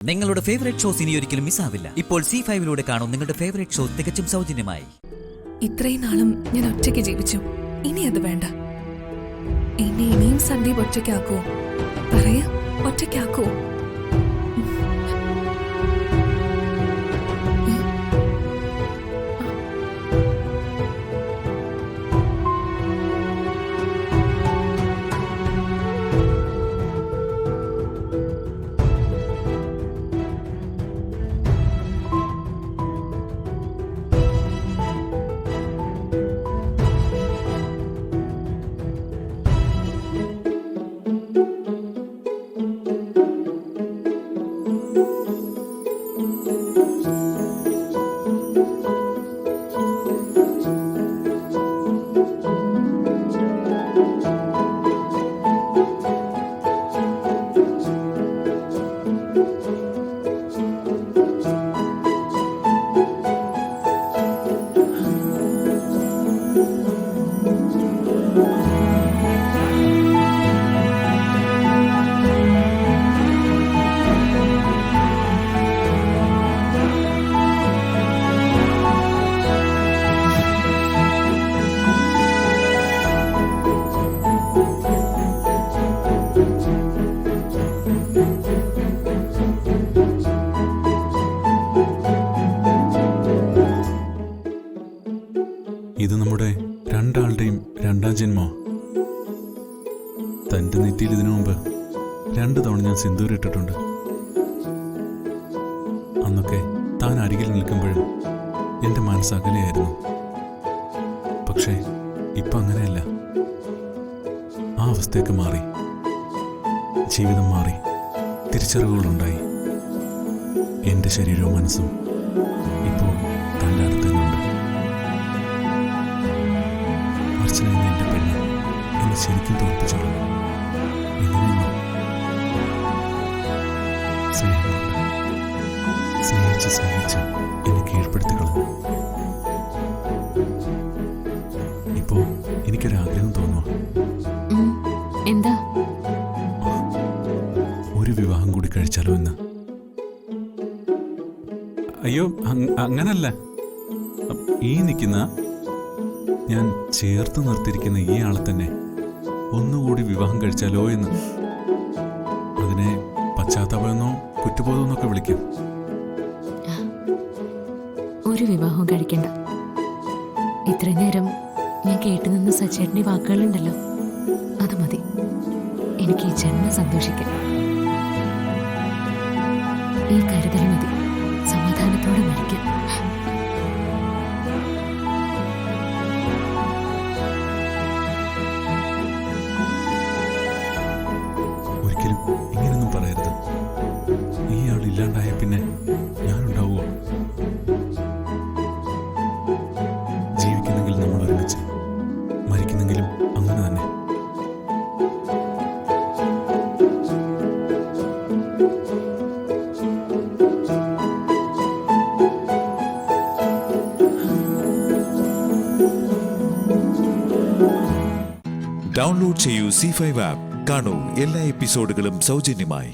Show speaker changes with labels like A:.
A: നിങ്ങളുടെ favourite shows ഇനി ഒരിക്കലും മിസ്സാവില്ല. ഇപ്പോൾ C5 കാണും നിങ്ങളുടെ ഫേവറേറ്റ് ഷോ തികച്ചും സൗജന്യമായി.
B: ഇത്രയും നാളും ഞാൻ ഒറ്റയ്ക്ക് ജീവിച്ചു. ഇനി അത് വേണ്ട. ഇനിയും സന്ദീപ് ഒറ്റയ്ക്കാക്കുവോ? പറയാ, ഒറ്റയ്ക്കാക്കുവോ?
C: ഇത് നമ്മുടെ രണ്ടാളുടെയും രണ്ടാം ജന്മോ. തൻ്റെ നെറ്റിയിൽ ഇതിനു മുമ്പ് 2 തവണ ഞാൻ സിന്ദൂരിട്ടിട്ടുണ്ട്. അന്നൊക്കെ താൻ അരികിൽ നിൽക്കുമ്പോഴും എൻ്റെ മനസ്സകലെയായിരുന്നു. പക്ഷേ ഇപ്പം അങ്ങനെയല്ല. ആ അവസ്ഥയൊക്കെ മാറി, ജീവിതം മാറി, തിരിച്ചറിവുകളുണ്ടായി. എൻ്റെ ശരീരവും മനസ്സും ഇപ്പോൾ തൻ്റെ അടുത്ത് തന്നെയുണ്ട്. അർച്ചന എൻ്റെ പെണ്ണ് എന്നെ ശരിക്കും തോൽപ്പിച്ചോളൂ. എങ്ങനെയൊന്നും സ്നേഹമുണ്ട്. സ്നേഹിച്ച് എന്നെ കീഴ്പ്പെടുത്തി കളഞ്ഞു. ഇപ്പോ എനിക്കൊരാഗ്രഹം തോന്നുക.
D: എന്താ?
C: ഒരു വിവാഹം കൂടി കഴിച്ചാലോ എന്ന്. അയ്യോ, അങ്ങനല്ല. ഈ നിൽക്കുന്ന, ഞാൻ ചേർത്ത് നിർത്തിയിരിക്കുന്ന ഈ ആളെ തന്നെ ഒന്നുകൂടി വിവാഹം കഴിച്ചാലോ എന്ന്. അതിനെ പശ്ചാത്താപമെന്നോ കുറ്റബോധമെന്നൊക്കെ വിളിക്കും.
D: ഒരു വിവാഹവും കഴിക്കണ്ട. ഇത്രയും നേരം ഞാൻ കേട്ടുനിന്ന സച്ചേട്ടൻ്റെ വാക്കുകളുണ്ടല്ലോ, അത് മതി എനിക്ക് ഈ ജന്മം സന്തോഷിക്കാൻ. ഈ കരുതൽ മതി സമാധാനത്തോടെ മരിക്കാൻ.
C: ഒരിക്കലും ഇങ്ങനൊന്നും പറയരുത്. ഈ ആളില്ലാണ്ടായ പിന്നെ ഞാനുണ്ടാവുമോ? ജീവിക്കുന്നെങ്കിൽ നമ്മൾ ഒരുമിച്ച്, മരിക്കുന്നെങ്കിലും അങ്ങനെ തന്നെ.
E: ഡൗൺലോഡ് ചെയ്യൂ C5 ആപ്പ്. കാണൂ എല്ലാ എപ്പിസോഡുകളും സൗജന്യമായി.